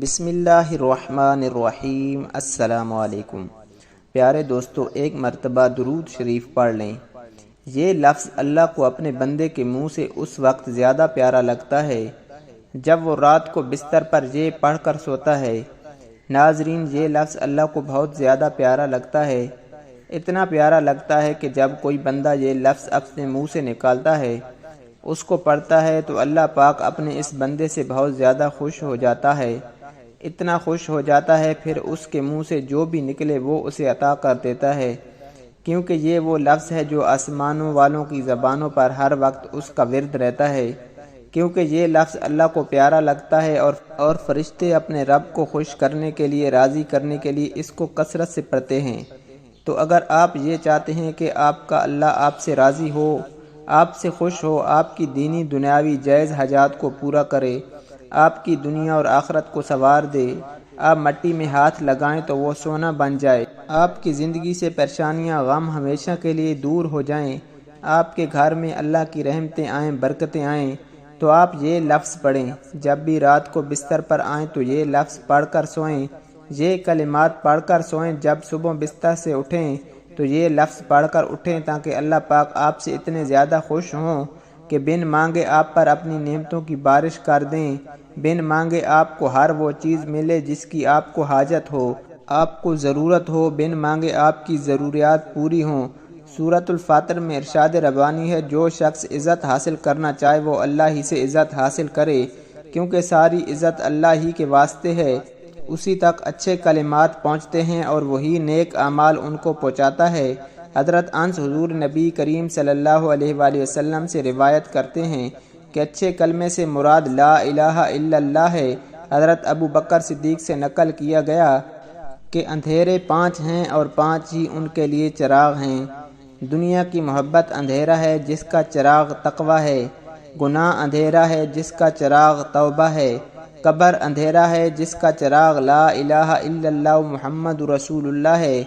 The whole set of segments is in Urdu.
بسم اللہ الرحمن الرحیم۔ السلام علیکم پیارے دوستو، ایک مرتبہ درود شریف پڑھ لیں۔ یہ لفظ اللہ کو اپنے بندے کے منہ سے اس وقت زیادہ پیارا لگتا ہے جب وہ رات کو بستر پر یہ پڑھ کر سوتا ہے۔ ناظرین، یہ لفظ اللہ کو بہت زیادہ پیارا لگتا ہے، اتنا پیارا لگتا ہے کہ جب کوئی بندہ یہ لفظ اپنے منہ سے نکالتا ہے، اس کو پڑھتا ہے تو اللہ پاک اپنے اس بندے سے بہت زیادہ خوش ہو جاتا ہے، اتنا خوش ہو جاتا ہے پھر اس کے منہ سے جو بھی نکلے وہ اسے عطا کر دیتا ہے، کیونکہ یہ وہ لفظ ہے جو آسمانوں والوں کی زبانوں پر ہر وقت اس کا ورد رہتا ہے، کیونکہ یہ لفظ اللہ کو پیارا لگتا ہے اور فرشتے اپنے رب کو خوش کرنے کے لیے، راضی کرنے کے لیے اس کو کثرت سے پڑھتے ہیں۔ تو اگر آپ یہ چاہتے ہیں کہ آپ کا اللہ آپ سے راضی ہو، آپ سے خوش ہو، آپ کی دینی دنیاوی جائز حاجات کو پورا کرے، آپ کی دنیا اور آخرت کو سنوار دے، آپ مٹی میں ہاتھ لگائیں تو وہ سونا بن جائے، آپ کی زندگی سے پریشانیاں، غم ہمیشہ کے لیے دور ہو جائیں، آپ کے گھر میں اللہ کی رحمتیں آئیں، برکتیں آئیں، تو آپ یہ لفظ پڑھیں۔ جب بھی رات کو بستر پر آئیں تو یہ لفظ پڑھ کر سوئیں، یہ کلمات پڑھ کر سوئیں۔ جب صبح بستر سے اٹھیں تو یہ لفظ پڑھ کر اٹھیں، تاکہ اللہ پاک آپ سے اتنے زیادہ خوش ہوں کہ بن مانگے آپ پر اپنی نعمتوں کی بارش کر دیں، بن مانگے آپ کو ہر وہ چیز ملے جس کی آپ کو حاجت ہو، آپ کو ضرورت ہو، بن مانگے آپ کی ضروریات پوری ہوں۔ سورۃ الفاتر میں ارشاد ربانی ہے، جو شخص عزت حاصل کرنا چاہے وہ اللہ ہی سے عزت حاصل کرے، کیونکہ ساری عزت اللہ ہی کے واسطے ہے، اسی تک اچھے کلمات پہنچتے ہیں اور وہی نیک اعمال ان کو پہنچاتا ہے۔ حضرت انس حضور نبی کریم صلی اللہ علیہ وآلہ وسلم سے روایت کرتے ہیں کہ اچھے کلمے سے مراد لا الہ الا اللہ ہے۔ حضرت ابو بکر صدیق سے نقل کیا گیا کہ اندھیرے 5 ہیں اور 5 ہی ان کے لیے چراغ ہیں۔ دنیا کی محبت اندھیرا ہے جس کا چراغ تقویٰ ہے، گناہ اندھیرا ہے جس کا چراغ توبہ ہے، قبر اندھیرا ہے جس کا چراغ لا الہ الا اللہ محمد رسول اللہ ہے،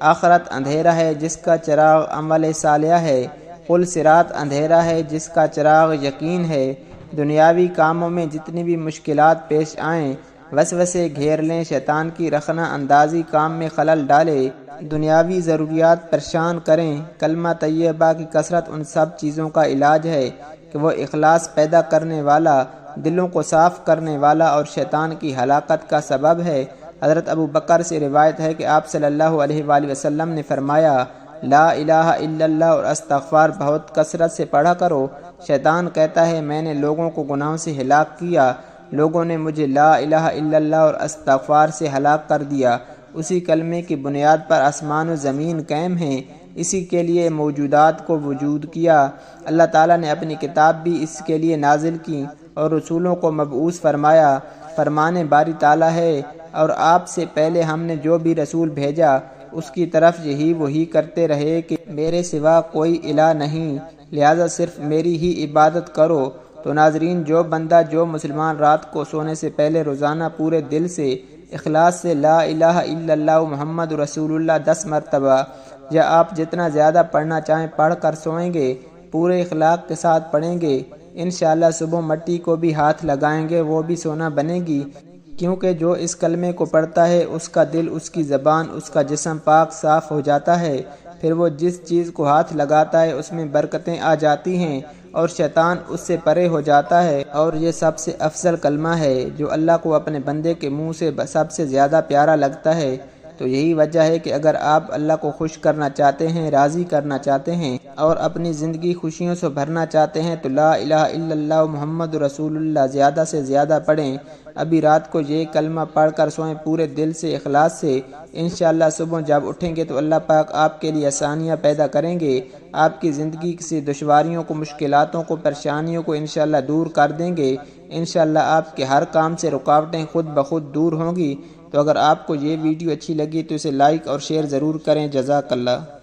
آخرت اندھیرا ہے جس کا چراغ عمل صالح ہے، پل صراط اندھیرا ہے جس کا چراغ یقین ہے۔ دنیاوی کاموں میں جتنی بھی مشکلات پیش آئیں، وسوسے گھیر لیں، شیطان کی رخنہ اندازی کام میں خلل ڈالے، دنیاوی ضروریات پریشان کریں، کلمہ طیبہ کی کثرت ان سب چیزوں کا علاج ہے کہ وہ اخلاص پیدا کرنے والا، دلوں کو صاف کرنے والا اور شیطان کی ہلاکت کا سبب ہے۔ حضرت ابو بکر سے روایت ہے کہ آپ صلی اللہ علیہ وآلہ وسلم نے فرمایا، لا الہ الا اللہ اور استغفار بہت کثرت سے پڑھا کرو۔ شیطان کہتا ہے، میں نے لوگوں کو گناہوں سے ہلاک کیا، لوگوں نے مجھے لا الہ الا اللہ اور استغفار سے ہلاک کر دیا۔ اسی کلمے کی بنیاد پر آسمان و زمین قائم ہیں، اسی کے لیے موجودات کو وجود کیا۔ اللہ تعالیٰ نے اپنی کتاب بھی اس کے لیے نازل کی اور رسولوں کو مبعوث فرمایا۔ فرمان باری تعالیٰ ہے، اور آپ سے پہلے ہم نے جو بھی رسول بھیجا اس کی طرف یہی وحی کرتے رہے کہ میرے سوا کوئی الہ نہیں، لہذا صرف میری ہی عبادت کرو۔ تو ناظرین، جو بندہ، جو مسلمان رات کو سونے سے پہلے روزانہ پورے دل سے، اخلاص سے لا الہ الا اللہ محمد رسول اللہ 10 مرتبہ یا آپ جتنا زیادہ پڑھنا چاہیں پڑھ کر سوئیں گے، پورے اخلاق کے ساتھ پڑھیں گے، انشاءاللہ صبح مٹی کو بھی ہاتھ لگائیں گے وہ بھی سونا بنے گی، کیونکہ جو اس کلمے کو پڑھتا ہے اس کا دل، اس کی زبان، اس کا جسم پاک صاف ہو جاتا ہے، پھر وہ جس چیز کو ہاتھ لگاتا ہے اس میں برکتیں آ جاتی ہیں اور شیطان اس سے پرے ہو جاتا ہے، اور یہ سب سے افضل کلمہ ہے جو اللہ کو اپنے بندے کے منہ سے سب سے زیادہ پیارا لگتا ہے۔ تو یہی وجہ ہے کہ اگر آپ اللہ کو خوش کرنا چاہتے ہیں، راضی کرنا چاہتے ہیں اور اپنی زندگی خوشیوں سے بھرنا چاہتے ہیں تو لا الہ الا اللہ محمد رسول اللہ زیادہ سے زیادہ پڑھیں۔ ابھی رات کو یہ کلمہ پڑھ کر سوئیں پورے دل سے، اخلاص سے، انشاءاللہ صبح جب اٹھیں گے تو اللہ پاک آپ کے لیے آسانیاں پیدا کریں گے، آپ کی زندگی سے دشواریوں کو، مشکلاتوں کو، پریشانیوں کو انشاءاللہ دور کر دیں گے، انشاءاللہ آپ کے ہر کام سے رکاوٹیں خود بخود دور ہوں گی۔ تو اگر آپ کو یہ ویڈیو اچھی لگی تو اسے لائک اور شیئر ضرور کریں۔ جزاک اللہ۔